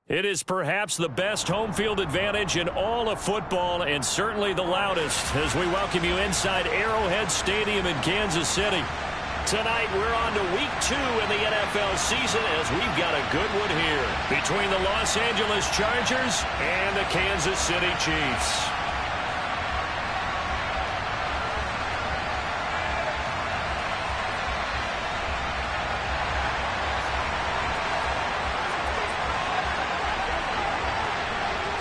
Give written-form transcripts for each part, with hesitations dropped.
It is perhaps the best home field advantage in all of football, and certainly the loudest, as we welcome you inside Arrowhead Stadium in Kansas City. Tonight, we're on to Week 2 in the NFL season, as we've got a good one here between the Los Angeles Chargers and the Kansas City Chiefs.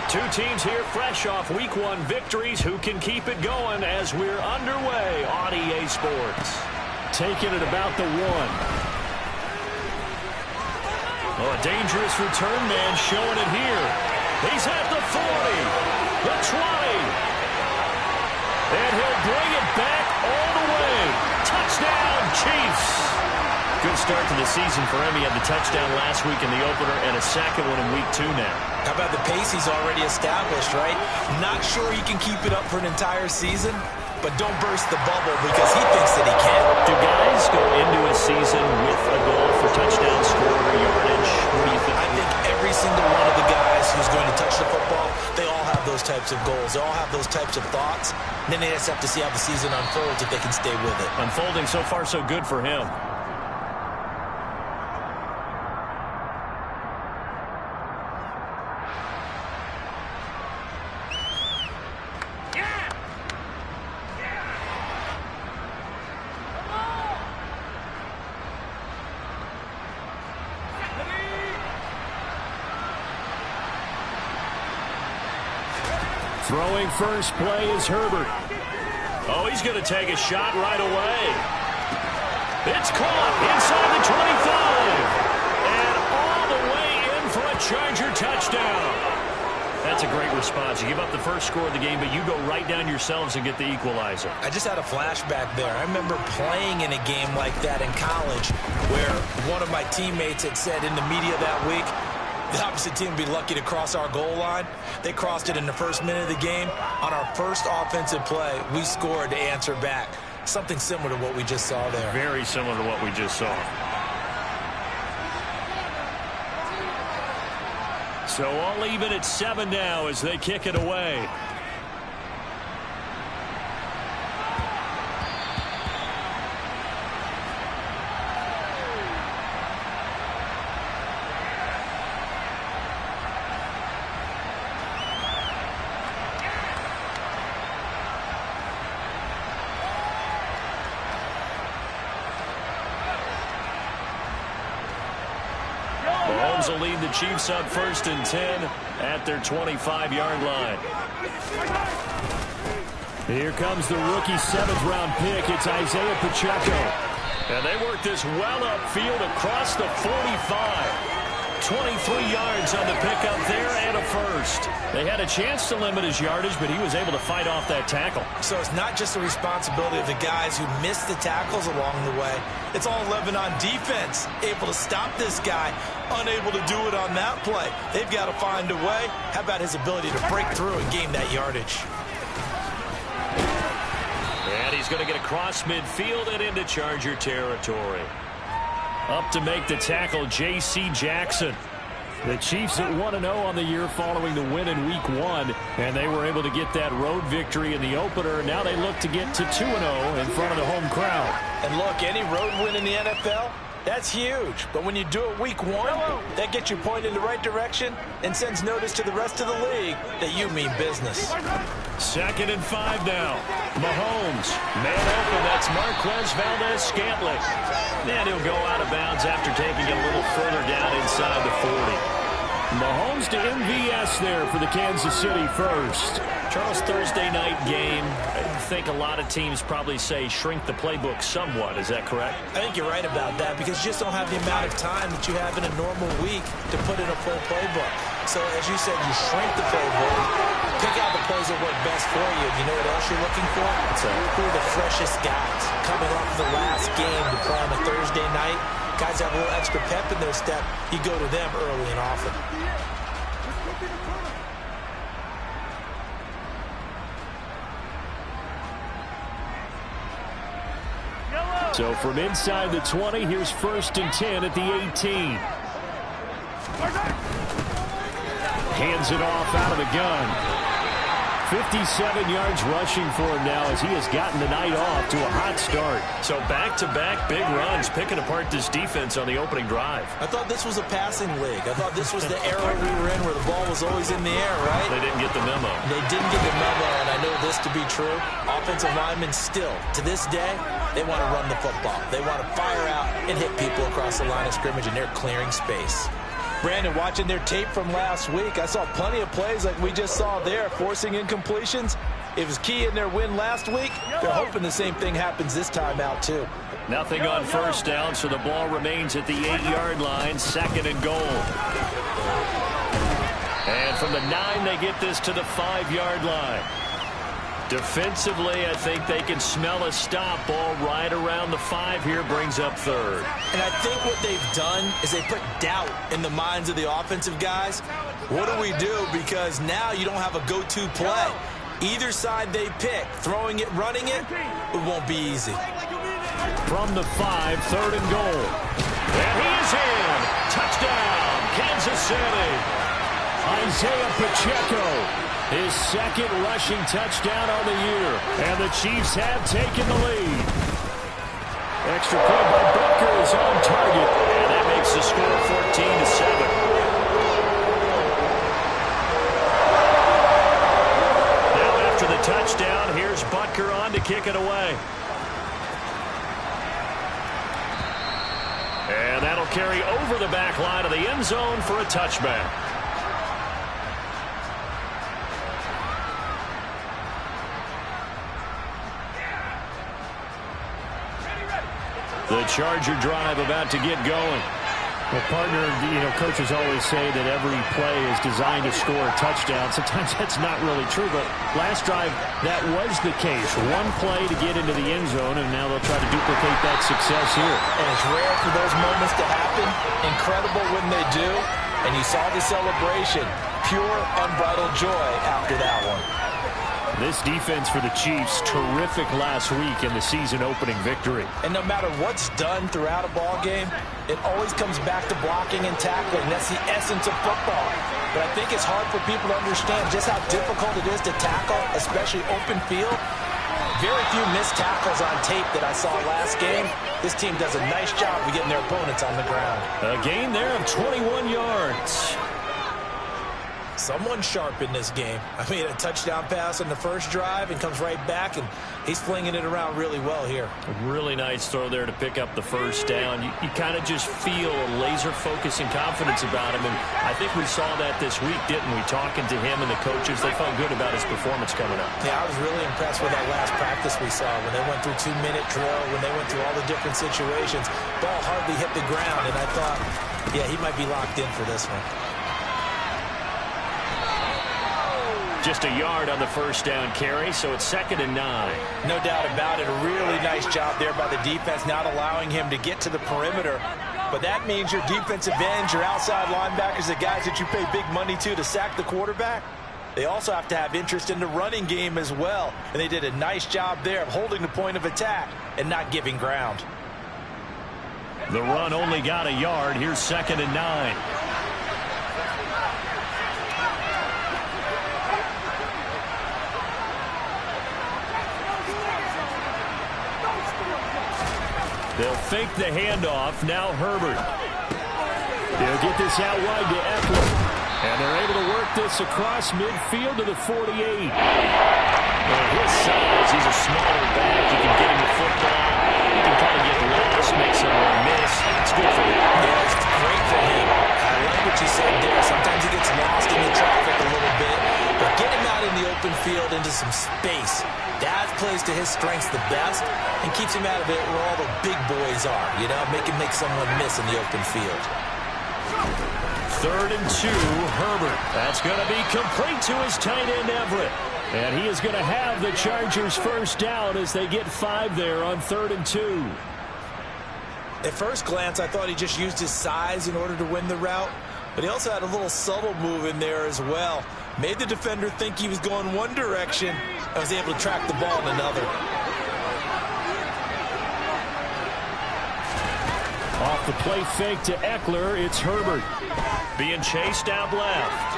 Two teams here fresh off Week 1 victories. Who can keep it going as we're underway on EA Sports? Taking it about the 1. Oh, a dangerous return man showing it here. He's at the 40, the 20. And he'll bring it back all the way. Touchdown, Chiefs. Good start to the season for him. He had the touchdown last week in the opener and a second one in Week 2 now. How about the pace he's already established, right? Not sure he can keep it up for an entire season, but don't burst the bubble because he thinks that he can. Do guys go into a season with a goal for touchdown score or yardage? What do you think? I think every single one of the guys who's going to touch the football, they all have those types of goals. They all have those types of thoughts. And then they just have to see how the season unfolds if they can stay with it. Unfolding so far so good for him. Throwing first play is Herbert. Oh, he's going to take a shot right away. It's caught inside the 25. And all the way in for a Charger touchdown. That's a great response. You give up the first score of the game, but you go right down yourselves and get the equalizer. I just had a flashback there. I remember playing in a game like that in college where one of my teammates had said in the media that week, the opposite team would be lucky to cross our goal line. They crossed it in the first minute of the game. On our first offensive play, we scored to answer back. Something similar to what we just saw there. Very similar to what we just saw. So all even at 7 now as they kick it away. Mahomes will lead the Chiefs up 1st and 10 at their 25-yard line. Here comes the rookie 7th-round pick. It's Isaiah Pacheco. And they work this well upfield across the 45. 23 yards on the pickup there and a first. They had a chance to limit his yardage, but he was able to fight off that tackle. So it's not just the responsibility of the guys who missed the tackles along the way. It's all 11 on defense, able to stop this guy, unable to do it on that play. They've got to find a way. How about his ability to break through and gain that yardage? And he's going to get across midfield and into Charger territory. Up to make the tackle, J.C. Jackson. The Chiefs at 1-0 on the year following the win in Week 1, and they were able to get that road victory in the opener. Now they look to get to 2-0 in front of the home crowd. And look, any road win in the NFL, that's huge. But when you do it Week 1, that gets you pointed in the right direction and sends notice to the rest of the league that you mean business. 2nd and 5 now. Mahomes, man open, that's Marquez Valdes-Scantling. And he'll go out of bounds after taking it a little further down inside the 40. Mahomes to MVS there for the Kansas City first. Charles, Thursday night game, I think a lot of teams probably say shrink the playbook somewhat. Is that correct? I think you're right about that because you just don't have the amount of time that you have in a normal week to put in a full playbook. So as you said, you shrink the playbook, pick out the plays that work best for you. You know what else you're looking for? Who are the freshest guys coming off the last game to play on a Thursday night? Guys have a little extra pep in their step. You go to them early and often. So from inside the 20, here's 1st and 10 at the 18. hands it off out of the gun. 57 yards rushing for him now as he has gotten the night off to a hot start. So back-to-back big runs, picking apart this defense on the opening drive. I thought this was a passing league. I thought this was the era we were in where the ball was always in the air, right? They didn't get the memo. They didn't get the memo, and I know this to be true. Offensive linemen still, to this day, they want to run the football. They want to fire out and hit people across the line of scrimmage, and they're clearing space. Brandon, watching their tape from last week, I saw plenty of plays like we just saw there, forcing incompletions. It was key in their win last week. They're hoping the same thing happens this time out, too. Nothing on first down, so the ball remains at the 8-yard line, 2nd and goal. And from the 9, they get this to the 5-yard line. Defensively, I think they can smell a stop. Ball right around the 5 here, brings up 3rd. And I think what they've done is they put doubt in the minds of the offensive guys. What do we do? Because now you don't have a go-to play. Either side they pick, throwing it, running it, it won't be easy. From the 5, 3rd and goal. And he is in. Touchdown, Kansas City. Isaiah Pacheco. His 2nd rushing touchdown on the year. And the Chiefs have taken the lead. Extra point by Butker is on target. And that makes the score 14-7. Now after the touchdown, here's Butker on to kick it away. And that'll carry over the back line of the end zone for a touchback. The Charger drive about to get going. Well, partner, coaches always say that every play is designed to score a touchdown. Sometimes that's not really true, but last drive, that was the case. One play to get into the end zone, and now they'll try to duplicate that success here. And it's rare for those moments to happen. Incredible when they do. And you saw the celebration. Pure, unbridled joy after that one. This defense for the Chiefs, terrific last week in the season-opening victory. And no matter what's done throughout a ball game, it always comes back to blocking and tackling. That's the essence of football. But I think it's hard for people to understand just how difficult it is to tackle, especially open field. Very few missed tackles on tape that I saw last game. This team does a nice job of getting their opponents on the ground. A gain there of 21 yards. Someone sharp in this game. I mean, a touchdown pass on the first drive and comes right back, and he's flinging it around really well here. A really nice throw there to pick up the first down. You kind of just feel a laser focus and confidence about him, and I think we saw that this week, didn't we? Talking to him and the coaches, they felt good about his performance coming up. Yeah, I was really impressed with that last practice we saw when they went through 2-minute drill, when they went through all the different situations. Ball hardly hit the ground, and I thought, yeah, he might be locked in for this one. Just a yard on the first down carry, so it's 2nd and 9. No doubt about it. A really nice job there by the defense, not allowing him to get to the perimeter. But that means your defensive ends, your outside linebackers, the guys that you pay big money to sack the quarterback, they also have to have interest in the running game as well. And they did a nice job there of holding the point of attack and not giving ground. The run only got a yard. Here's 2nd and 9. They'll fake the handoff. Now Herbert. They'll get this out wide to Eckler. And they're able to work this across midfield to the 48. Well, his size, he's a smaller back. You can get him the football. You can kind of get lost, make someone miss. It's good for him. Yeah, it's great for him. I like what you said there. Sometimes he gets lost in the traffic a little bit. But get him out in the open field into some space. That plays to his strengths the best and keeps him out of it where all the big boys are, make him make someone miss in the open field. 3rd and 2, Herbert. That's going to be complete to his tight end, Everett. And he is going to have the Chargers first down as they get 5 there on 3rd and 2. At first glance, I thought he just used his size in order to win the route, but he also had a little subtle move in there as well. Made the defender think he was going one direction and was able to track the ball in another. Off the play fake to Eckler, it's Herbert. Being chased out left.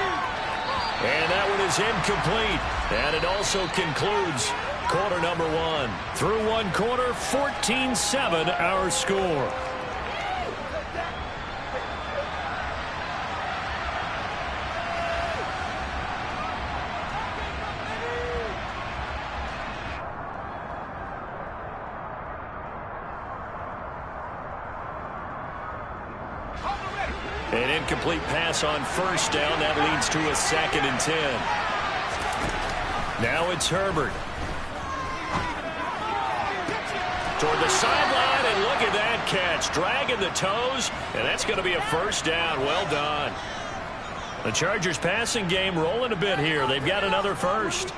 And that one is incomplete. And it also concludes quarter number one. Through one quarter, 14-7 our score. An incomplete pass on first down. That leads to a 2nd and 10. Now it's Herbert. Toward the sideline, and look at that catch. Dragging the toes, and that's going to be a first down. Well done. The Chargers passing game rolling a bit here. They've got another first.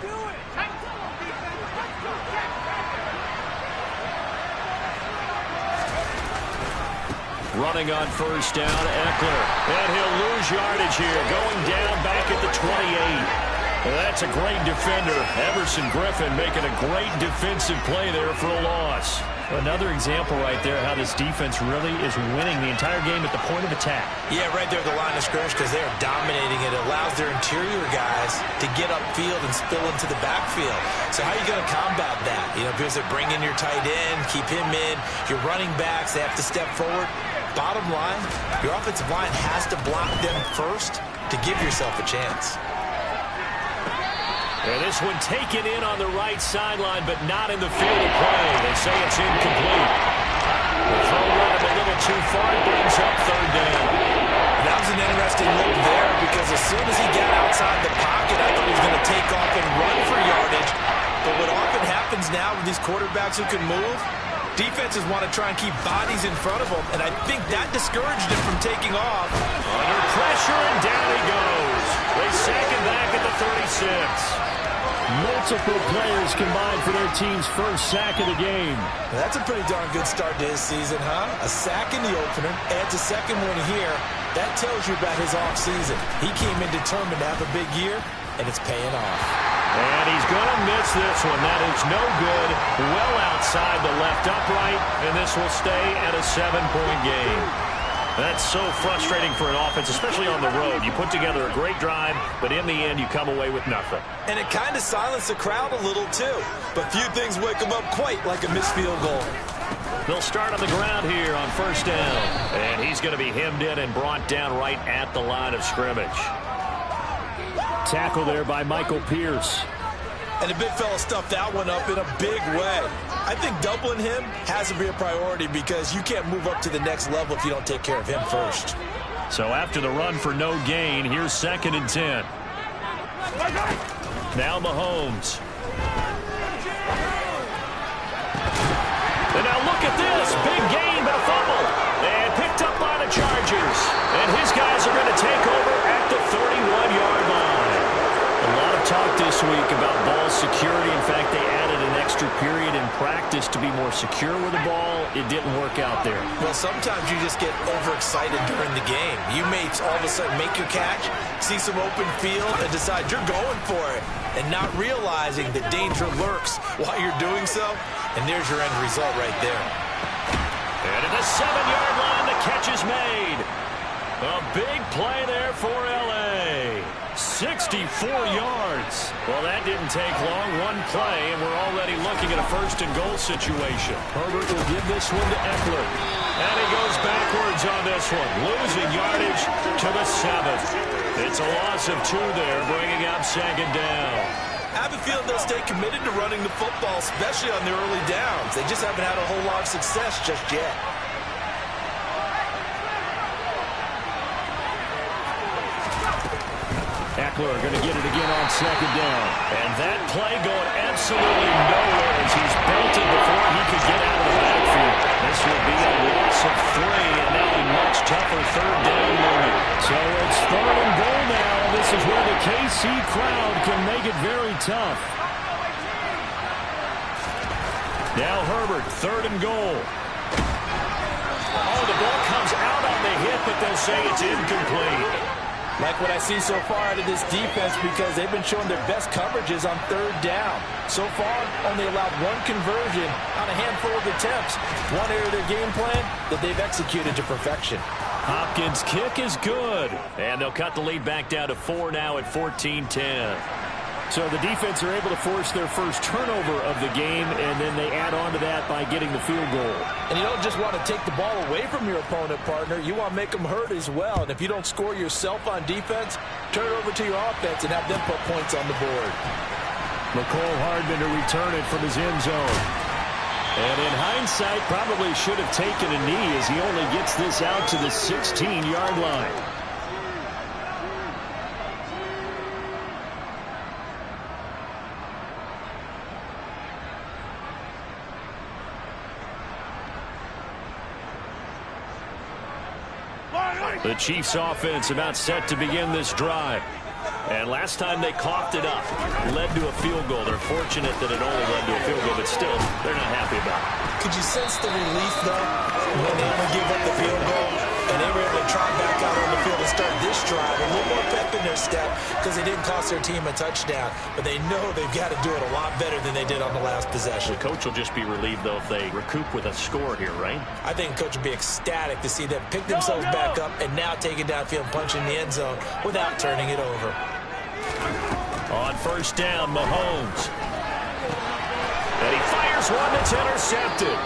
Running on first down, Eckler. And he'll lose yardage here, going down back at the 28. That's a great defender. Everson Griffin making a great defensive play there for a loss. Another example right there how this defense really is winning the entire game at the point of attack. Yeah, right there at the line of scrimmage because they are dominating it. It allows their interior guys to get upfield and spill into the backfield. So how are you going to combat that? You know, because they bring in your tight end, keep him in. Your running backs, they have to step forward. Bottom line, your offensive line has to block them first to give yourself a chance. And this one taken in on the right sideline, but not in the field of play. They say it's incomplete. The throw run a little too far, brings up 3rd down. That was an interesting look there because as soon as he got outside the pocket, I thought he was going to take off and run for yardage. But what often happens now with these quarterbacks who can move, defenses want to try and keep bodies in front of them, and I think that discouraged him from taking off. Under pressure, and down he goes. They sack him back at the 36. Multiple players combined for their team's first sack of the game. That's a pretty darn good start to his season, huh? A sack in the opener, adds a second one here. That tells you about his offseason. He came in determined to have a big year, and it's paying off. And he's going to miss this one. That is no good. Well outside the left upright, and this will stay at a 7-point game. That's so frustrating for an offense, especially on the road. You put together a great drive, but in the end, you come away with nothing. And it kind of silenced the crowd a little, too. But few things wake them up quite like a missed field goal. They'll start on the ground here on first down. And he's going to be hemmed in and brought down right at the line of scrimmage. Tackle there by Michael Pierce. And the big fella stuffed that one up in a big way. I think doubling him has to be a priority because you can't move up to the next level if you don't take care of him first. So after the run for no gain, here's 2nd and 10. Now Mahomes. And now look at this. Big gain, but a fumble. And picked up by the Chargers. And his guys are going to take over at the 31-yard line. A lot of talk this week about ball security. In fact, they added an extra period in practice to be more secure with the ball. It didn't work out there. Well, sometimes you just get overexcited during the game. You may all of a sudden make your catch, see some open field, and decide you're going for it, and not realizing the danger lurks while you're doing so. And there's your end result right there. And at the 7-yard line, the catch is made. A big play there for L.A. 64 yards. Well, that didn't take long. One play, and we're already looking at a 1st and goal situation. Herbert will give this one to Eckler. And he goes backwards on this one, losing yardage to the 7th. It's a loss of 2 there, bringing up 2nd down. I have a feeling they'll stay committed to running the football, especially on the early downs. They just haven't had a whole lot of success just yet. Eckler going to get it again on 2nd down. And that play going absolutely nowhere as he's belted before he could get out of the backfield. This will be a loss of 3, and now a much tougher 3rd down looming. So it's 3rd and goal now. This is where the KC crowd can make it very tough. Now Herbert, 3rd and goal. Oh, the ball comes out on the hit, but they'll say it's incomplete. Like what I see so far out of this defense because they've been showing their best coverages on 3rd down. So far, only allowed 1 conversion on a handful of attempts. One area of their game plan that they've executed to perfection. Hopkins' kick is good. And they'll cut the lead back down to 4 now at 14-10. So the defense are able to force their first turnover of the game, and then they add on to that by getting the field goal. And you don't just want to take the ball away from your opponent, partner. You want to make them hurt as well. And if you don't score yourself on defense, turn it over to your offense and have them put points on the board. Mecole Hardman to return it from his end zone. And in hindsight, probably should have taken a knee as he only gets this out to the 16-yard line. The Chiefs offense about set to begin this drive. And last time they coughed it up, led to a field goal. They're fortunate that it only led to a field goal, but still, they're not happy about it. Could you sense the relief, though, when they only gave up the field goal and they were able to trot back out on the field and start this drive? A little more pep in their step because they didn't cost their team a touchdown, but they know they've got to do it a lot better than they did on the last possession. The coach will just be relieved, though, if they recoup with a score here, right? I think the coach will be ecstatic to see them pick themselves back up and now take it downfield and punch in the end zone without turning it over. On first down, Mahomes. And he fires one that's intercepted.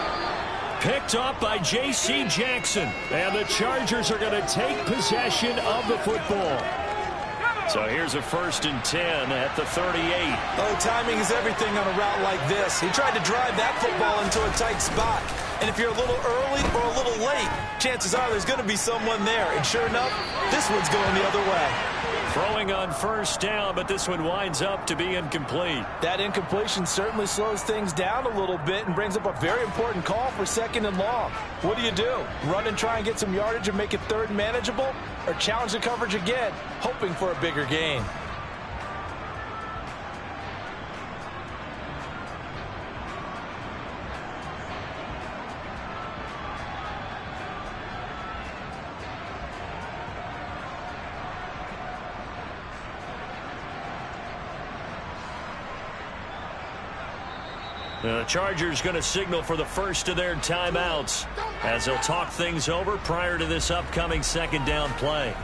Picked up by J.C. Jackson. And the Chargers are going to take possession of the football. So here's a 1st and 10 at the 38. Oh, timing is everything on a route like this. He tried to drive that football into a tight spot. And if you're a little early or a little late, chances are there's going to be someone there. And sure enough, this one's going the other way. Throwing on first down, but this one winds up to be incomplete. That incompletion certainly slows things down a little bit and brings up a very important call for 2nd and long. What do? Run and try and get some yardage and make it 3rd and manageable? Or challenge the coverage again, hoping for a bigger gain? The Chargers going to signal for the first of their timeouts as they'll talk things over prior to this upcoming 2nd down play.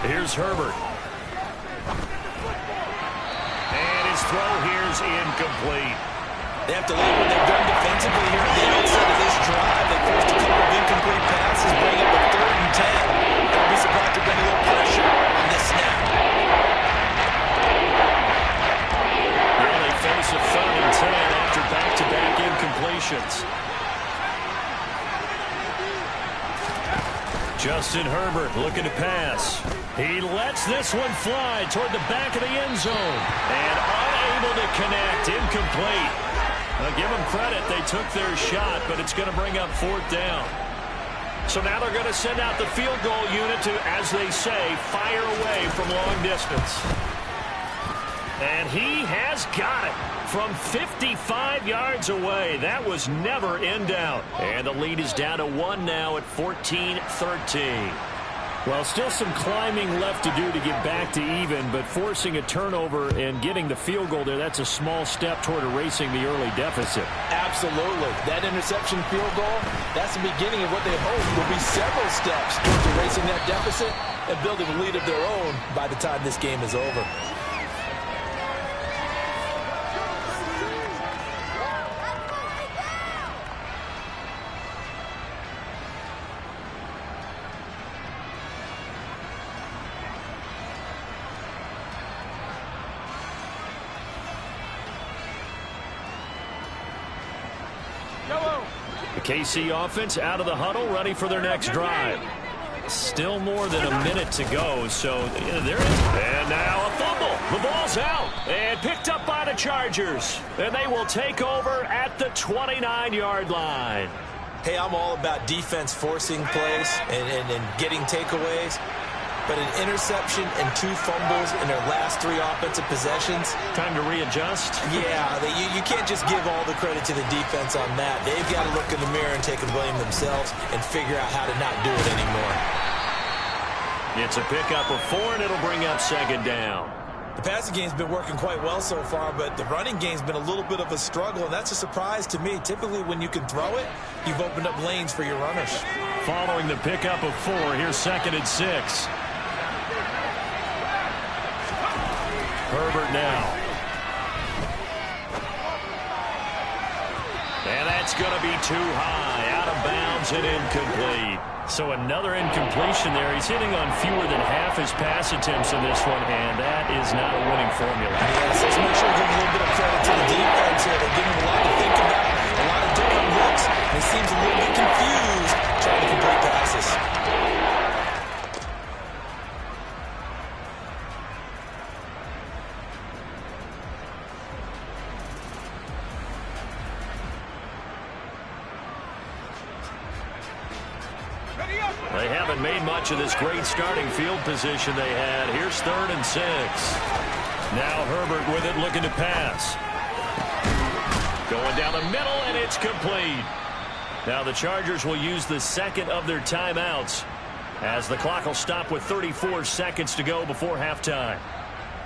Here's Herbert. And his throw here is incomplete. They have to like what they've done defensively here at the outset of this drive. They forced a couple of incomplete passes, bring up a 3rd and 10. Don't be surprised to bring a little pressure on this snap. Now they face a 3rd and 10 after back-to-back incompletions. Justin Herbert looking to pass. He lets this one fly toward the back of the end zone. And unable to connect. Incomplete. I'll give them credit. They took their shot, but it's going to bring up 4th down. So now they're going to send out the field goal unit to, as they say, fire away from long distance. And he has got it from 55 yards away. That was never in doubt. And the lead is down to 1 now at 14-13. Well, still some climbing left to do to get back to even, but forcing a turnover and getting the field goal there, that's a small step toward erasing the early deficit. Absolutely. That interception field goal, that's the beginning of what they hope will be several steps towards erasing that deficit and building a lead of their own by the time this game is over. The KC offense out of the huddle, ready for their next drive. Still more than a minute to go, so there is. And now a fumble. The ball's out and picked up by the Chargers. And they will take over at the 29-yard line. Hey, I'm all about defense forcing plays and getting takeaways. but an interception and 2 fumbles in their last 3 offensive possessions. Time to readjust? Yeah, you can't just give all the credit to the defense on that. They've got to look in the mirror and take the blame themselves and figure out how to not do it anymore. It's a pickup of 4, and it'll bring up 2nd down. The passing game's been working quite well so far, but the running game's been a little bit of a struggle, and that's a surprise to me. Typically, when you can throw it, you've opened up lanes for your runners. Following the pickup of 4, here's 2nd and 6. Herbert now. And that's going to be too high, out of bounds and incomplete. So another incompletion there. He's hitting on fewer than half his pass attempts in this one, and that is not a winning formula. Yes, let's make sure we give a little bit of credit to the defense here. They're giving him a lot to think about, a lot of different looks, and he seems a little bit confused trying to complete passes. They haven't made much of this great starting field position they had. Here's 3rd and 6. Now Herbert with it, looking to pass. Going down the middle, and it's complete. Now the Chargers will use the 2nd of their timeouts as the clock will stop with 34 seconds to go before halftime.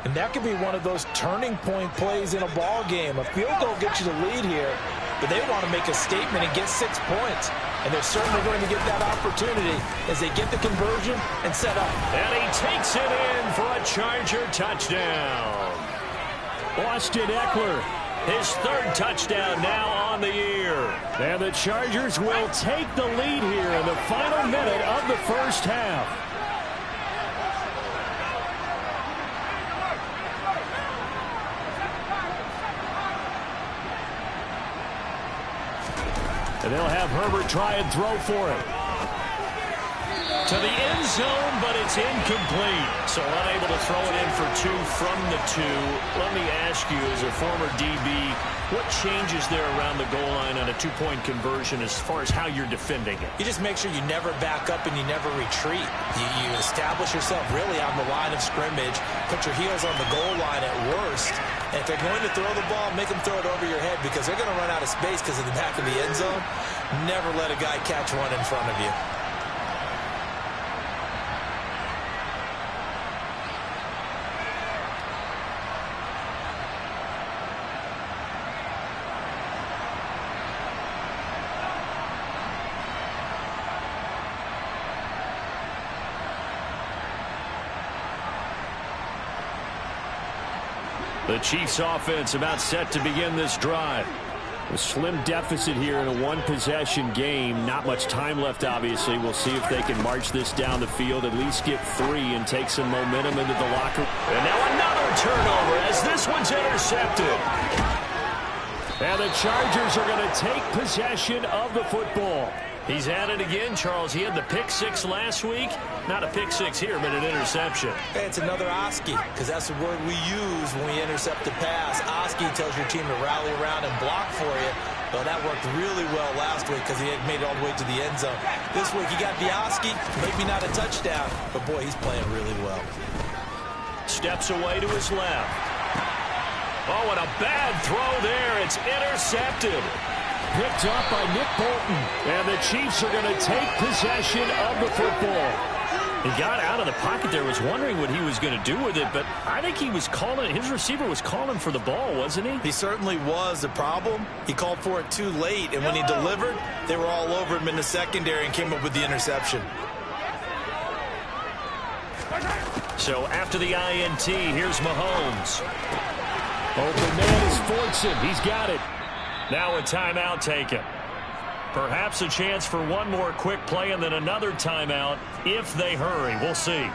And that could be one of those turning point plays in a ball game. A field goal gets you the lead here, but they want to make a statement and get 6 points. And they're certainly going to get that opportunity as they get the conversion and set up. And he takes it in for a Charger touchdown. Austin Eckler, his 3rd touchdown now on the year. And the Chargers will take the lead here in the final minute of the first half. And they'll have Herbert try and throw for it. To the end zone, but it's incomplete. So unable to throw it in for 2 from the 2. Let me ask you, as a former DB, what changes there around the goal line on a 2-point conversion as far as how you're defending it? You just make sure you never back up and you never retreat. You establish yourself really on the line of scrimmage, put your heels on the goal line at worst, and if they're going to throw the ball, make them throw it over your head because they're going to run out of space because of the back of the end zone. Never let a guy catch one in front of you. The Chiefs offense about set to begin this drive. A slim deficit here in a 1-possession game. Not much time left, obviously. We'll see if they can march this down the field, at least get 3 and take some momentum into the locker. And now another turnover as this one's intercepted. And the Chargers are going to take possession of the football. He's had it again, Charles. He had the pick-6 last week. Not a pick-6 here, but an interception. Hey, it's another Oski, because that's the word we use when we intercept a pass. Oski tells your team to rally around and block for you. Well, that worked really well last week because he had made it all the way to the end zone. This week he got the Oski, maybe not a touchdown, but boy, he's playing really well. Steps away to his left. Oh, and a bad throw there. It's intercepted. Picked up by Nick Bolton. And the Chiefs are going to take possession of the football. He got out of the pocket there, was wondering what he was going to do with it, but I think he was calling, his receiver was calling for the ball, wasn't he? He certainly was. The problem, he called for it too late, and when he delivered, they were all over him in the secondary and came up with the interception. So after the INT, here's Mahomes. Open man is Fortson. He's got it. Now a timeout taken. Perhaps a chance for one more quick play and then another timeout if they hurry. We'll see.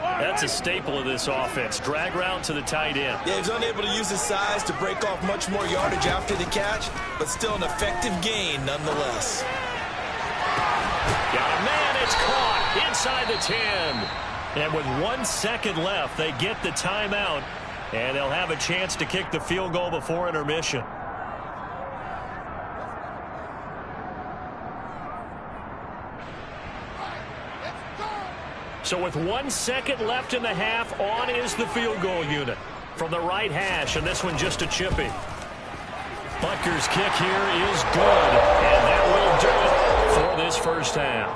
That's a staple of this offense. Drag route to the tight end. Yeah, he's unable to use his size to break off much more yardage after the catch, but still an effective gain nonetheless. Got a man, it's caught inside the 10. And with 1 second left, they get the timeout, and they'll have a chance to kick the field goal before intermission. So with 1 second left in the half, on is the field goal unit from the right hash, and this one just a chippy. Butker's kick here is good, and that will do it for this first half.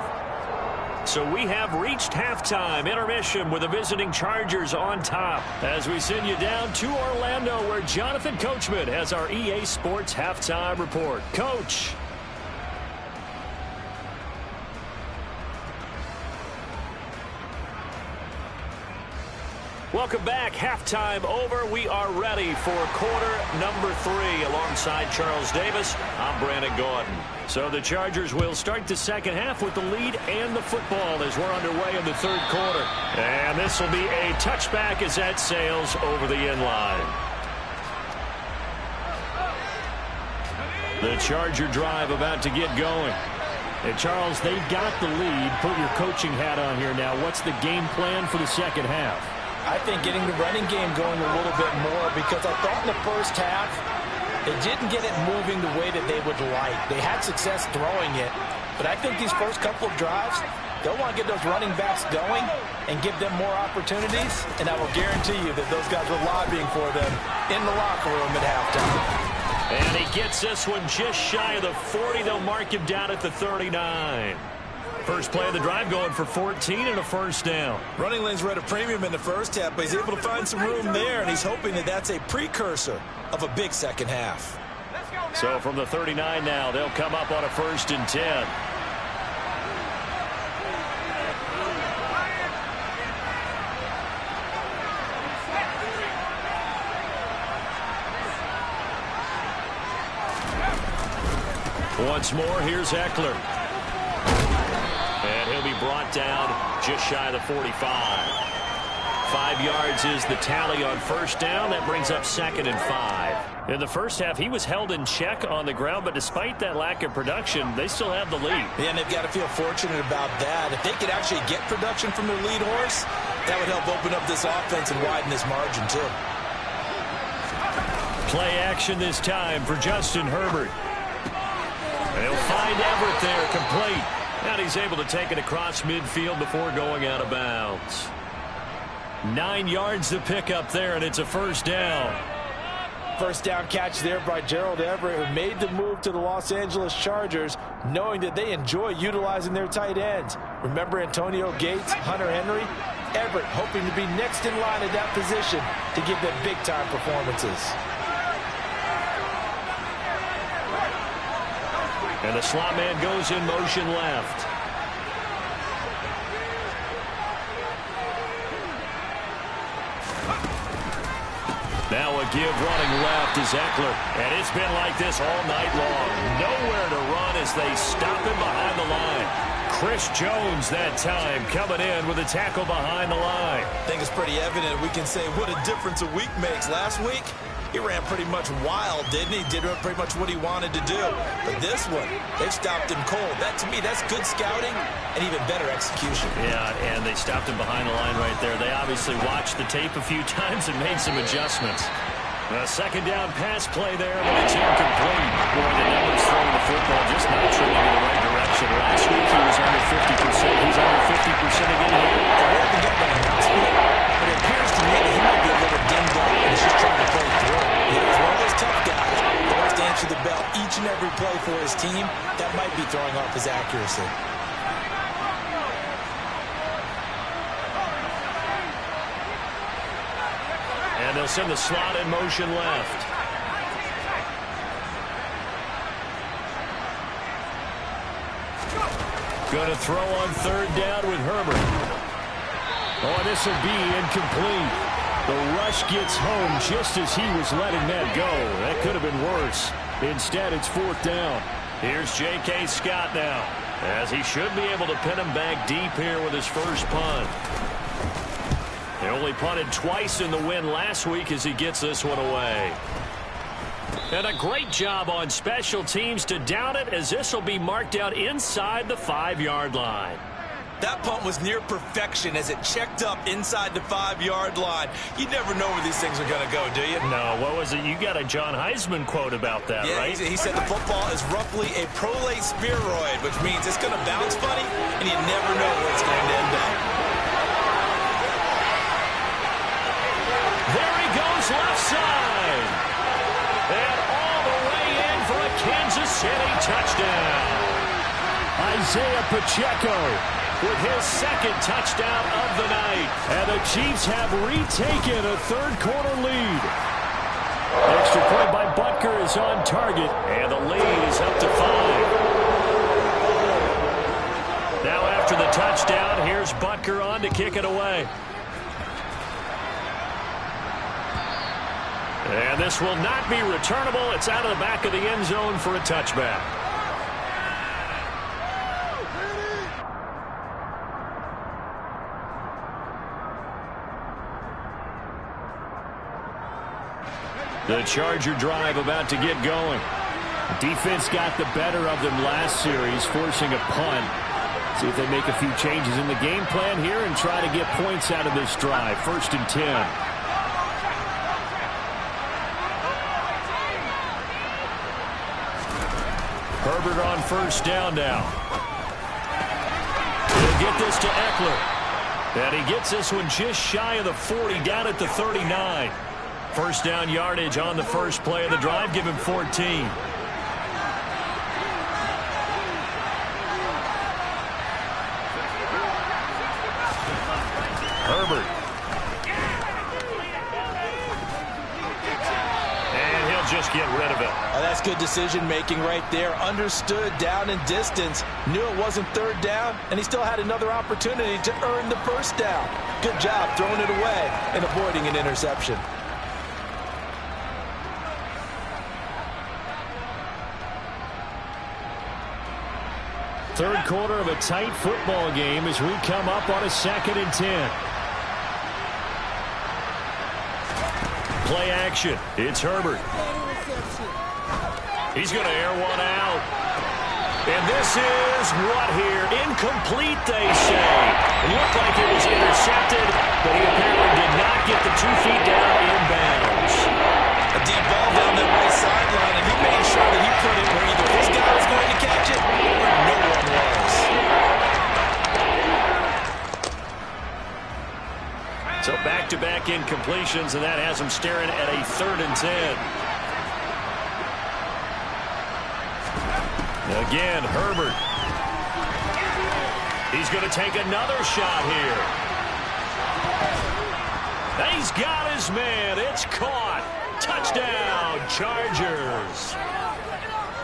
So we have reached halftime intermission with the visiting Chargers on top as we send you down to Orlando where Jonathan Coachman has our EA Sports halftime report. Coach. Welcome back. Halftime over. We are ready for quarter number 3 alongside Charles Davis. I'm Brandon Gordon. So the Chargers will start the second half with the lead and the football as we're underway in the third quarter. And this will be a touchback as that sails over the end line. The Charger drive about to get going. And Charles, they've got the lead. Put your coaching hat on here now. What's the game plan for the second half? I think getting the running game going a little bit more because I thought in the first half they didn't get it moving the way that they would like. They had success throwing it, but I think these first couple of drives, they'll want to get those running backs going and give them more opportunities, and I will guarantee you that those guys were lobbying for them in the locker room at halftime. And he gets this one just shy of the 40. They'll mark him down at the 39. First play of the drive going for 14 and a first down. Running lanes were at a premium in the first half, but he's able to find some room there, and he's hoping that that's a precursor of a big second half. So from the 39 now, they'll come up on a 1st and 10. Once more, here's Eckler. And he'll be brought down just shy of the 45. 5 yards is the tally on first down. That brings up 2nd and 5. In the first half, he was held in check on the ground, but despite that lack of production, they still have the lead. Yeah, and they've got to feel fortunate about that. If they could actually get production from their lead horse, that would help open up this offense and widen this margin, too. Play action this time for Justin Herbert. They'll find Everett there, complete. And he's able to take it across midfield before going out of bounds. 9 yards to pick up there, and it's a first down. First down catch there by Gerald Everett, who made the move to the Los Angeles Chargers, knowing that they enjoy utilizing their tight ends. Remember Antonio Gates, Hunter Henry? Everett hoping to be next in line at that position to give them big-time performances. And the slot man goes in motion left. Now a give running left is Eckler. And it's been like this all night long. Nowhere to run as they stop him behind the line. Chris Jones that time coming in with a tackle behind the line. I think it's pretty evident we can say what a difference a week makes. Last week, he ran pretty much wild, didn't he? Did pretty much what he wanted to do. But this one, they've stopped him cold. That, to me, that's good scouting and even better execution. Yeah, and they stopped him behind the line right there. They obviously watched the tape a few times and made some adjustments. A second down pass play there, but it's incomplete. Boy, the numbers throwing the football just not trending in the right direction. Last week he was under 50%. He's under 50% again here. We haven't got that announcement, but it appears to me that he might be a little dinged up and he's just trying to play through. He's one of those tough guys who wants to answer the bell each and every play for his team. That might be throwing off his accuracy. And they'll send the slot in motion left. Going to throw on third down with Herbert. Oh, this will be incomplete. The rush gets home just as he was letting that go. That could have been worse. Instead, it's fourth down. Here's J.K. Scott now, as he should be able to pin him back deep here with his first punt. They only punted twice in the win last week as he gets this one away. And a great job on special teams to down it, as this will be marked out inside the 5-yard line. That punt was near perfection as it checked up inside the 5-yard line. You never know where these things are going to go, do you? No, what was it? You got a John Heisman quote about that, yeah, right? He said the football is roughly a prolate spheroid, which means it's going to bounce funny, and you never know where it's going to end up. goes left side. And all the way in for a Kansas City touchdown. Isaiah Pacheco with his second touchdown of the night. And the Chiefs have retaken a third-quarter lead. Extra point by Butker is on target. And the lead is up to 5. Now after the touchdown, here's Butker on to kick it away. And this will not be returnable. It's out of the back of the end zone for a touchback. The Charger drive about to get going. The defense got the better of them last series, forcing a punt. See if they make a few changes in the game plan here and try to get points out of this drive. 1st and 10. Herbert on first down now. He'll get this to Eckler. And he gets this one just shy of the 40, down at the 39. First down yardage on the first play of the drive. Give him 14. Herbert. And he'll just get rid of it. That's good decision-making right there. Understood down and distance. Knew it wasn't third down, and he still had another opportunity to earn the first down. Good job throwing it away and avoiding an interception. Third quarter of a tight football game as we come up on a 2nd and 10. Play action. It's Herbert. He's going to air one out. And this is what here? Incomplete, they say. It looked like it was intercepted, but he apparently did not get the 2 feet down in bounds. A deep ball down that right sideline, and he made sure that he put it where either his guy was going to catch it or no one was. So back-to-back incompletions, and that has him staring at a 3rd and 10. Again, Herbert. He's going to take another shot here. He's got his man. It's caught. Touchdown, Chargers.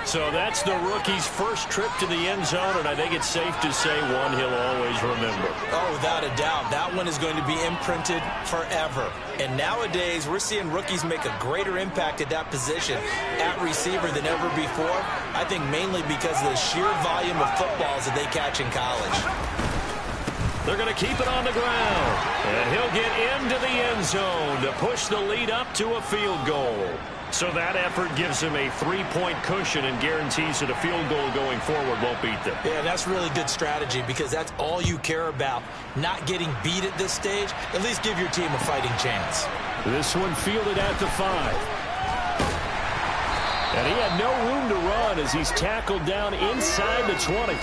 So that's the rookie's first trip to the end zone, and I think it's safe to say one he'll always remember. Oh, without a doubt. That one is going to be imprinted forever. And nowadays, we're seeing rookies make a greater impact at that position at receiver than ever before. I think mainly because of the sheer volume of footballs that they catch in college. They're going to keep it on the ground. And he'll get into the end zone to push the lead up to a field goal. So that effort gives him a 3-point cushion and guarantees that a field goal going forward won't beat them. Yeah, that's really good strategy because that's all you care about. Not getting beat at this stage. At least give your team a fighting chance. This one fielded at the 5. And he had no room to run as he's tackled down inside the 20.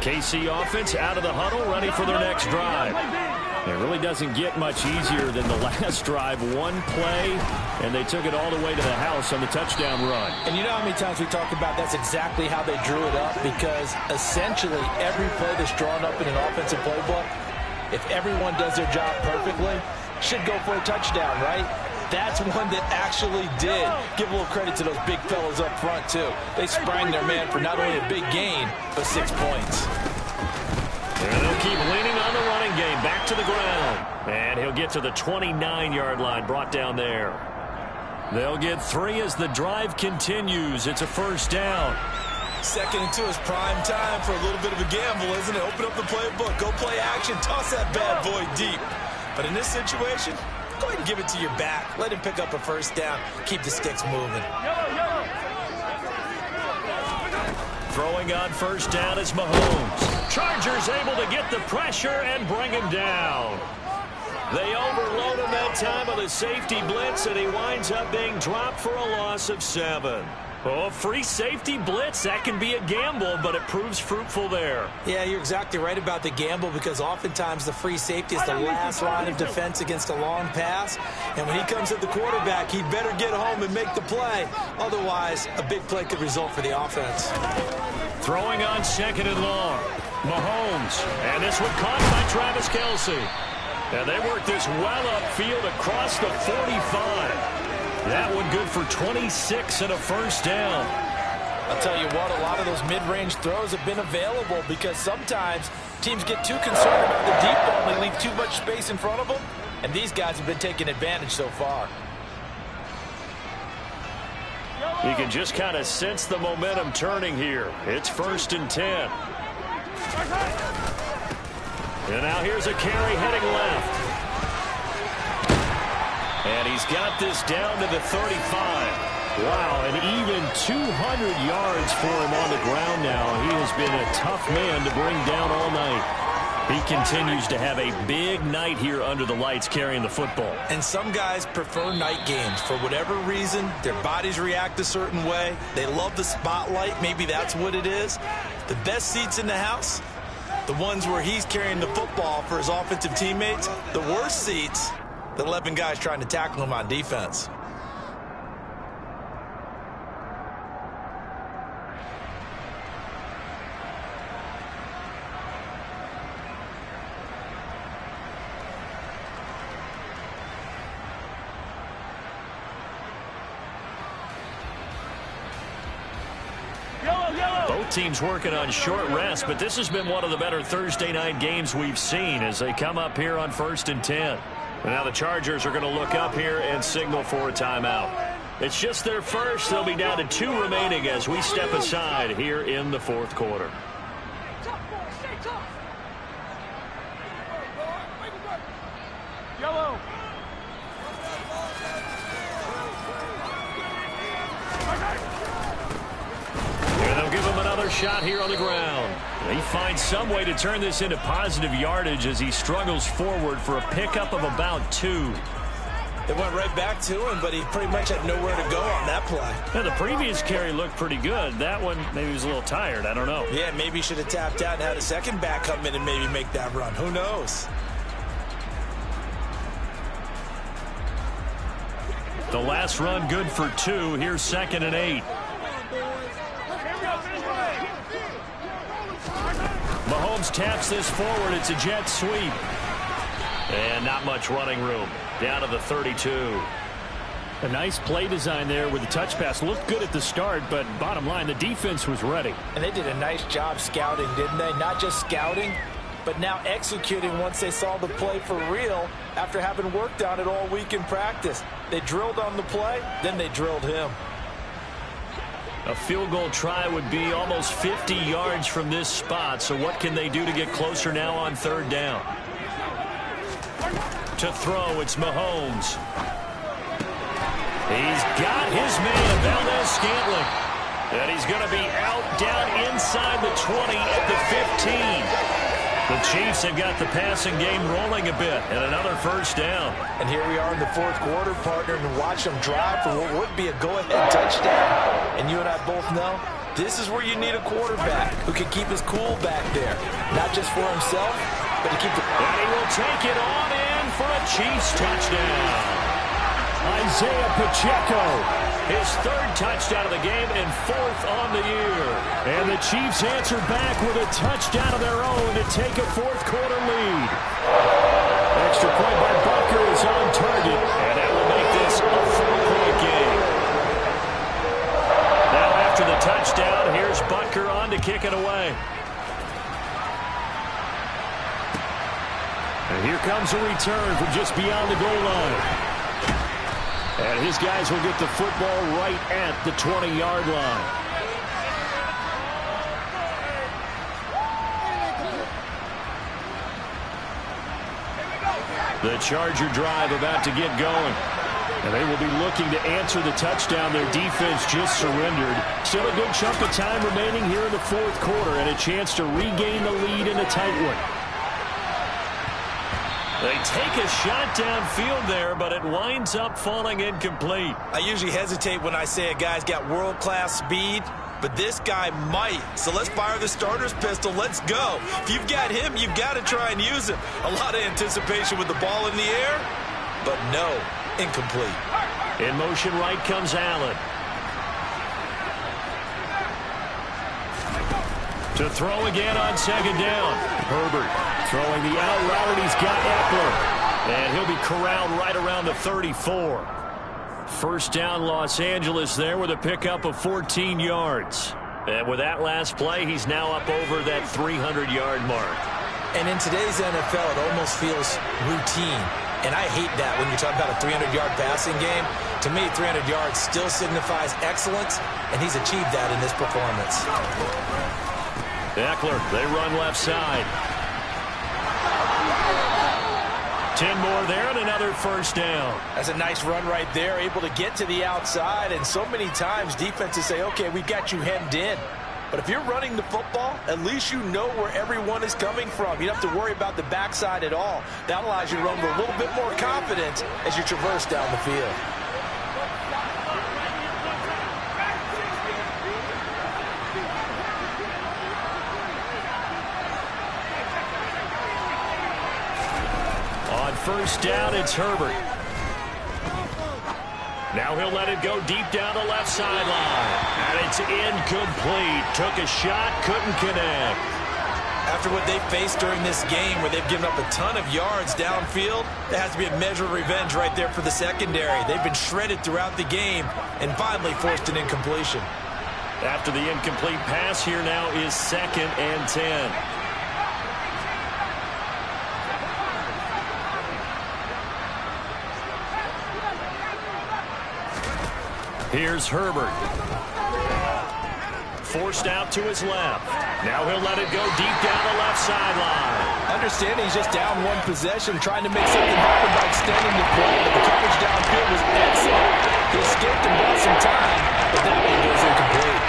KC offense out of the huddle, ready for their next drive. It really doesn't get much easier than the last drive. One play, and they took it all the way to the house on the touchdown run. And you know how many times we talk about that's exactly how they drew it up, because essentially every play that's drawn up in an offensive playbook, if everyone does their job perfectly, should go for a touchdown, right? That's one that actually did. Give a little credit to those big fellows up front, too. They sprang their man for not only a big gain, but 6 points. And they'll keep leaning on the running game. Back to the ground. And he'll get to the 29-yard line, brought down there. They'll get 3 as the drive continues. It's a first down. 2nd and 2 is prime time for a little bit of a gamble, isn't it? Open up the playbook. Go play action. Toss that bad boy deep. But in this situation, go ahead and give it to your back. Let him pick up a first down. Keep the sticks moving. Throwing on first down is Mahomes. Chargers able to get the pressure and bring him down. They overload him that time with a safety blitz, and he winds up being dropped for a loss of 7. Oh, free safety blitz, that can be a gamble, but it proves fruitful there. Yeah, you're exactly right about the gamble, because oftentimes the free safety is the last line of defense against a long pass. And when he comes at the quarterback, he better get home and make the play. Otherwise, a big play could result for the offense. Throwing on 2nd and long. Mahomes, and this one caught by Travis Kelce. And they work this well upfield across the 45. That one good for 26 and a first down. I'll tell you what, a lot of those mid-range throws have been available, because sometimes teams get too concerned about the deep ball and they leave too much space in front of them. And these guys have been taking advantage so far. You can just kind of sense the momentum turning here. It's 1st and 10. And now here's a carry heading left. And he's got this down to the 35. Wow, and even 200 yards for him on the ground now. He has been a tough man to bring down all night. He continues to have a big night here under the lights carrying the football. And some guys prefer night games. For whatever reason, their bodies react a certain way. They love the spotlight. Maybe that's what it is. The best seats in the house, the ones where he's carrying the football for his offensive teammates. The worst seats, the 11 guys trying to tackle him on defense. Both teams working on short rest, but this has been one of the better Thursday night games we've seen as they come up here on 1st and 10. And now the Chargers are going to look up here and signal for a timeout. It's just their first. They'll be down to 2 remaining as we step aside here in the 4th quarter. Yellow. And they'll give him another shot here on the ground. He finds some way to turn this into positive yardage as he struggles forward for a pickup of about 2. They went right back to him, but he pretty much had nowhere to go on that play. Now, the previous carry looked pretty good. That one, maybe he was a little tired. I don't know. Yeah, maybe he should have tapped out and had a second back come in and maybe make that run. Who knows? The last run good for 2. Here's 2nd and 8. Mahomes taps this forward. It's a jet sweep. And not much running room. Down to the 32. A nice play design there with the touch pass. Looked good at the start, but bottom line, the defense was ready. And they did a nice job scouting, didn't they? Not just scouting, but now executing once they saw the play for real after having worked on it all week in practice. They drilled on the play, then they drilled him. A field goal try would be almost 50 yards from this spot. So what can they do to get closer now on 3rd down? To throw, it's Mahomes. He's got his man, Valdes-Scantling. And he's going to be out down inside the 20 at the 15. The Chiefs have got the passing game rolling a bit, and another first down. And here we are in the 4th quarter, partner, and watch them drive for what would be a go-ahead touchdown. And you and I both know this is where you need a quarterback who can keep his cool back there. Not just for himself, but to keep the... And he will take it on in for a Chiefs touchdown. Isaiah Pacheco. His 3rd touchdown of the game and 4th on the year. And the Chiefs answer back with a touchdown of their own to take a 4th quarter lead. Extra point by Butker is on target. And that will make this a 4-point game. Now after the touchdown, here's Butker on to kick it away. And here comes a return from just beyond the goal line. And his guys will get the football right at the 20-yard line. The Charger drive about to get going. And they will be looking to answer the touchdown their defense just surrendered. Still a good chunk of time remaining here in the 4th quarter and a chance to regain the lead in a tight one. They take a shot downfield there, but it winds up falling incomplete. I usually hesitate when I say a guy's got world-class speed, but this guy might. So let's fire the starter's pistol. Let's go. If you've got him, you've got to try and use him. A lot of anticipation with the ball in the air, but no, incomplete. In motion right comes Allen. To throw again on second down. Herbert throwing the out route, and he's got Eckler. And he'll be corralled right around the 34. First down, Los Angeles there with a pickup of 14 yards. And with that last play, he's now up over that 300-yard mark. And in today's NFL, it almost feels routine. And I hate that when you talk about a 300-yard passing game. To me, 300 yards still signifies excellence, and he's achieved that in this performance. Eckler, they run left side. 10 more there and another first down. That's a nice run right there, able to get to the outside. And so many times defenses say, okay, we got you hemmed in. But if you're running the football, at least you know where everyone is coming from. You don't have to worry about the backside at all. That allows you to run with a little bit more confidence as you traverse down the field. First down, it's Herbert. Now he'll let it go deep down the left sideline. And it's incomplete. Took a shot, couldn't connect. After what they faced during this game where they've given up a ton of yards downfield, there has to be a measure of revenge right there for the secondary. They've been shredded throughout the game and finally forced an incompletion. After the incomplete pass, here now is 2nd and 10. Here's Herbert. Forced out to his left. Now he'll let it go deep down the left sideline. Understanding he's just down one possession, trying to make something happen by extending the play. But the coverage downfield was excellent. He escaped and bought some time, but that one goes incomplete.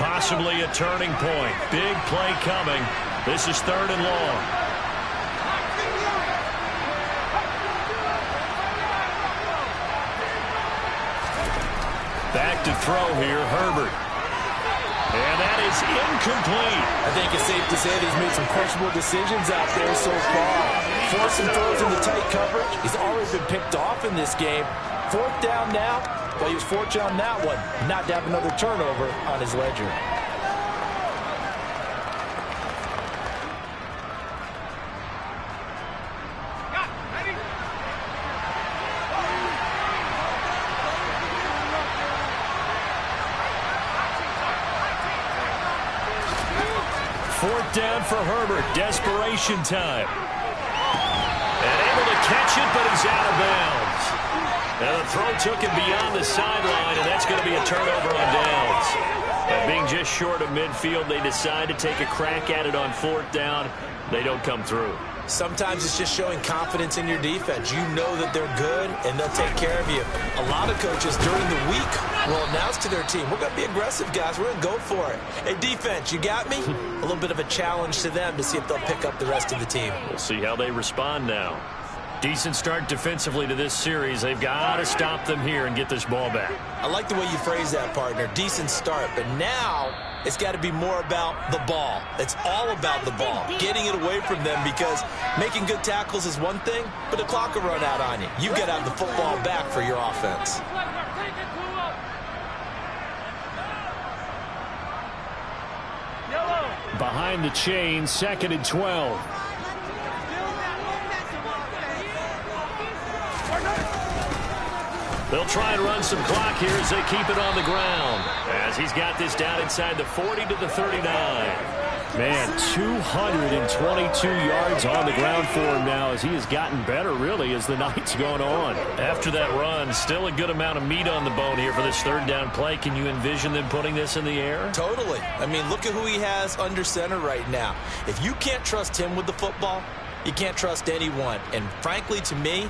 Possibly a turning point. Big play coming. This is 3rd and long. Back to throw here, Herbert. And that is incomplete. I think it's safe to say that he's made some questionable decisions out there so far. Forcing throws into tight coverage. He's already been picked off in this game. 4th down now. But he was fortunate on that one, not to have another turnover on his ledger. Fourth down for Herbert. Desperation time. And able to catch it, but he's out of bounds. Now the throw took him beyond the sideline, and that's going to be a turnover on downs. But being just short of midfield, they decide to take a crack at it on 4th down. They don't come through. Sometimes it's just showing confidence in your defense. You know that they're good, and they'll take care of you. A lot of coaches during the week will announce to their team, we're going to be aggressive, guys. We're going to go for it. Hey, defense, you got me? A little bit of a challenge to them to see if they'll pick up the rest of the team. We'll see how they respond now. Decent start defensively to this series. They've got to stop them here and get this ball back. I like the way you phrase that, partner. Decent start. But now it's got to be more about the ball. It's all about the ball. Getting it away from them, because making good tackles is one thing, but the clock will run out on you. You've got to have the football back for your offense. Behind the chain, 2nd and 12. They'll try and run some clock here as they keep it on the ground. As he's got this down inside the 40 to the 39. Man, 222 yards on the ground for him now as he has gotten better, really, as the night's gone on. After that run, still a good amount of meat on the bone here for this 3rd down play. Can you envision them putting this in the air? Totally. I mean, look at who he has under center right now. If you can't trust him with the football, you can't trust anyone. And frankly, to me,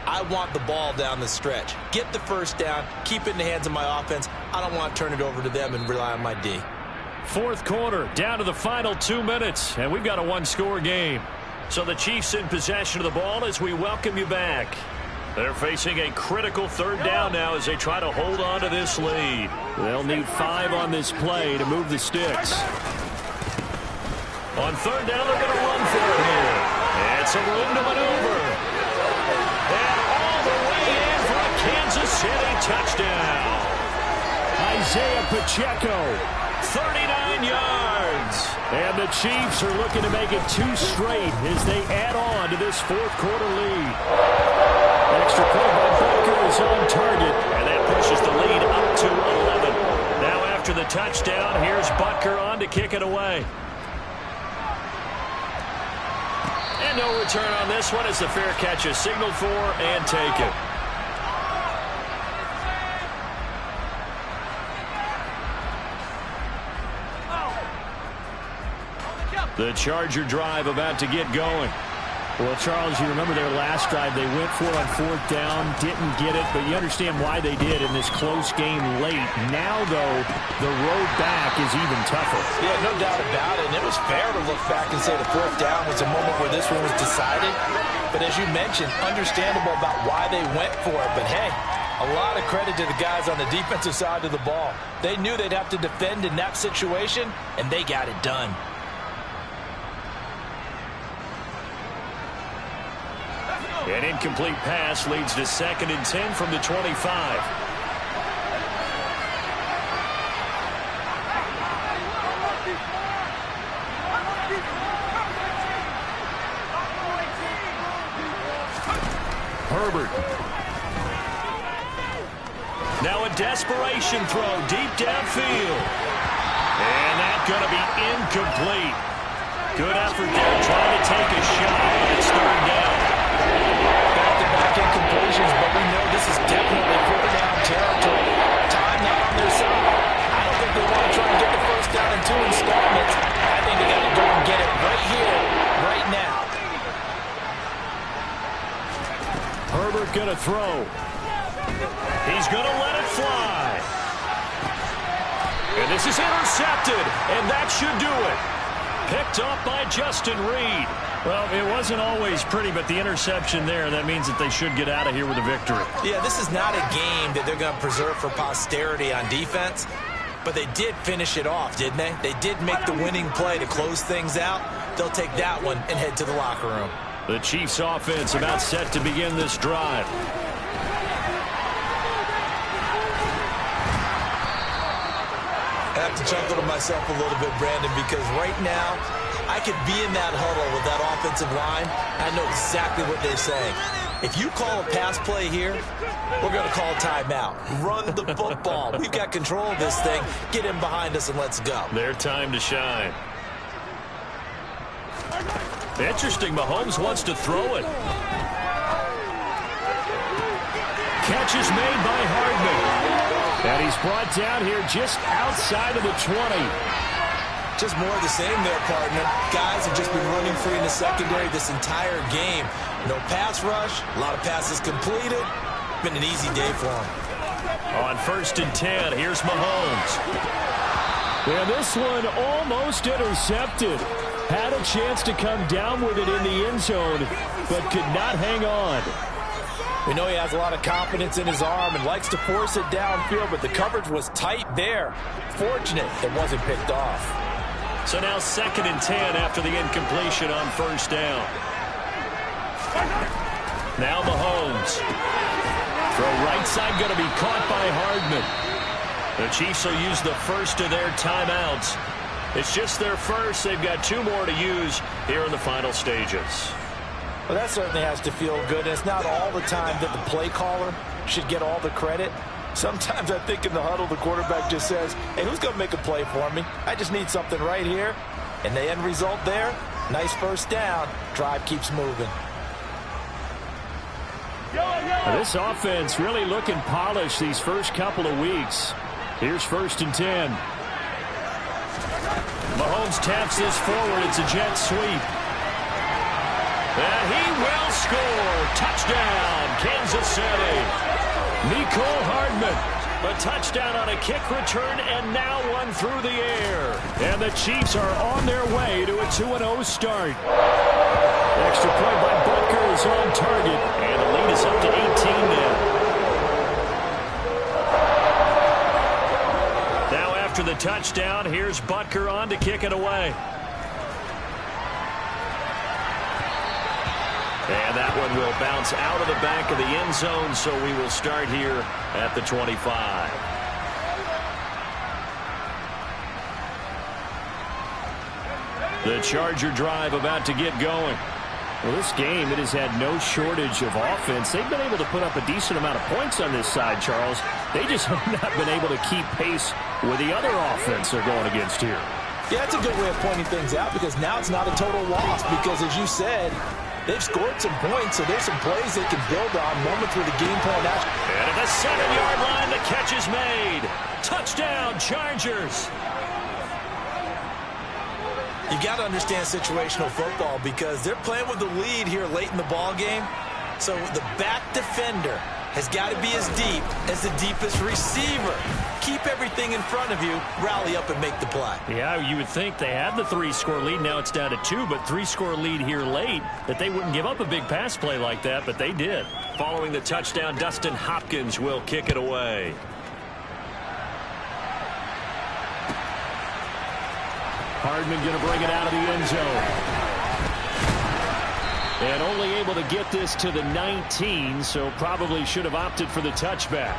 I want the ball down the stretch. Get the first down, keep it in the hands of my offense. I don't want to turn it over to them and rely on my D. Fourth quarter, down to the final 2 minutes, and we've got a one-score game. So the Chiefs in possession of the ball as we welcome you back. They're facing a critical third down now as they try to hold on to this lead. They'll need 5 on this play to move the sticks. On third down, they're going to run for it here. It's a room to maneuver. And all the way in for a Kansas City touchdown. Isaiah Pacheco. 39 yards. And the Chiefs are looking to make it 2 straight as they add on to this fourth quarter lead. Extra point by Butker is on target. And that pushes the lead up to 11. Now after the touchdown, here's Butker on to kick it away. And no return on this one as the fair catch is signaled for and taken. The Charger drive about to get going. Well, Charles, you remember their last drive. They went for it on fourth down, didn't get it, but you understand why they did in this close game late. Now, though, the road back is even tougher. Yeah, no doubt about it. And it was fair to look back and say the fourth down was a moment where this one was decided. But as you mentioned, understandable about why they went for it. But, hey, a lot of credit to the guys on the defensive side of the ball. They knew they'd have to defend in that situation, and they got it done. An incomplete pass leads to 2nd and 10 from the 25. Herbert. Now a desperation throw deep downfield. And that's going to be incomplete. Good effort there trying to take a shot, but it's third down. Back-to-back incompletions, but we know this is definitely fourth down territory. Time not on their side. I don't think they want to try and get the first down in 2 installments. I think they got to go and get it right here, right now. Herbert going to throw. He's going to let it fly. And this is intercepted, and that should do it. Picked up by Justin Reed. Well, it wasn't always pretty, but the interception there, that means that they should get out of here with a victory. Yeah, this is not a game that they're going to preserve for posterity on defense, but they did finish it off, didn't they? They did make the winning play to close things out. They'll take that one and head to the locker room. The Chiefs offense about set to begin this drive. I have to chuckle to myself a little bit, Brandon, because right now I could be in that huddle with that offensive line. I know exactly what they're saying. If you call a pass play here, we're going to call timeout. Run the football. We've got control of this thing. Get in behind us and let's go. Their time to shine. Interesting, Mahomes wants to throw it. Catch is made by Hardman. And he's brought down here just outside of the 20. Just more of the same there, partner. Guys have just been running free in the secondary this entire game. No pass rush, a lot of passes completed. Been an easy day for them. On 1st and 10, here's Mahomes. And this one almost intercepted. Had a chance to come down with it in the end zone, but could not hang on. We know he has a lot of confidence in his arm and likes to force it downfield, but the coverage was tight there. Fortunate it wasn't picked off. So now 2nd and 10 after the incompletion on 1st down. Now Mahomes. Throw right side going to be caught by Hardman. The Chiefs will use the first of their timeouts. It's just their first. They've got 2 more to use here in the final stages. Well, that certainly has to feel good. And it's not all the time that the play caller should get all the credit. Sometimes I think in the huddle, the quarterback just says, hey, who's going to make a play for me? I just need something right here. And the end result there, nice first down. Drive keeps moving. This offense really looking polished these first couple of weeks. Here's 1st and 10. Mahomes taps this forward. It's a jet sweep. And he will score. Touchdown, Kansas City. Mecole Hardman. A touchdown on a kick return, and now one through the air. And the Chiefs are on their way to a 2-0 start. Extra point by Butker is on target. And the lead is up to 18 now. Now after the touchdown, here's Butker on to kick it away. And that one will bounce out of the back of the end zone, so we will start here at the 25. The Charger drive about to get going. Well, this game, it has had no shortage of offense. They've been able to put up a decent amount of points on this side, Charles. They just have not been able to keep pace with the other offense they're going against here. Yeah, that's a good way of pointing things out, because now it's not a total loss, because as you said, they've scored some points, so there's some plays they can build on, moments where the game plan action. And at the 7-yard line, the catch is made. Touchdown, Chargers. You got to understand situational football, because they're playing with the lead here late in the ball game. So the back defender has got to be as deep as the deepest receiver. Keep everything in front of you, rally up and make the play. Yeah, you would think they had the 3-score lead. Now it's down to 2, but 3-score lead here late, that they wouldn't give up a big pass play like that, but they did. Following the touchdown, Dustin Hopkins will kick it away. Hardman going to bring it out of the end zone. And only able to get this to the 19, so probably should have opted for the touchback.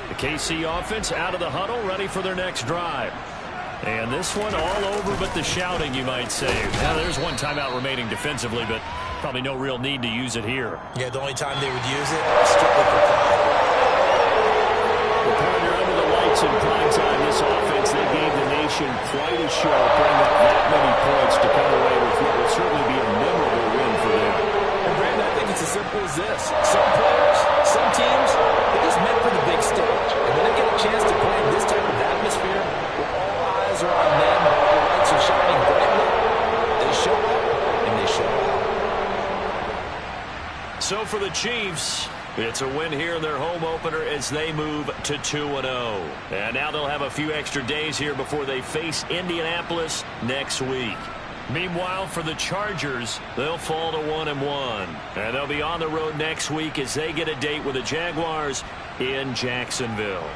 The KC offense out of the huddle, ready for their next drive. And this one all over but the shouting, you might say. Now, there's one timeout remaining defensively, but probably no real need to use it here. Yeah, the only time they would use it, strictly for play. The partner under the lights in prime time, this offense, they gave the nation quite a show, putting up that many points to come away with what will certainly be a memorable win for them. And Brandon, I think it's as simple as this. Some players, some teams, they're just meant for the big stage. And when they get a chance to play in this type of atmosphere, where all eyes are on them and all the lights are shining brightly, they show up and they show out. So for the Chiefs, it's a win here in their home opener as they move to 2-0. And now they'll have a few extra days here before they face Indianapolis next week. Meanwhile, for the Chargers, they'll fall to 1-1. And they'll be on the road next week as they get a date with the Jaguars in Jacksonville.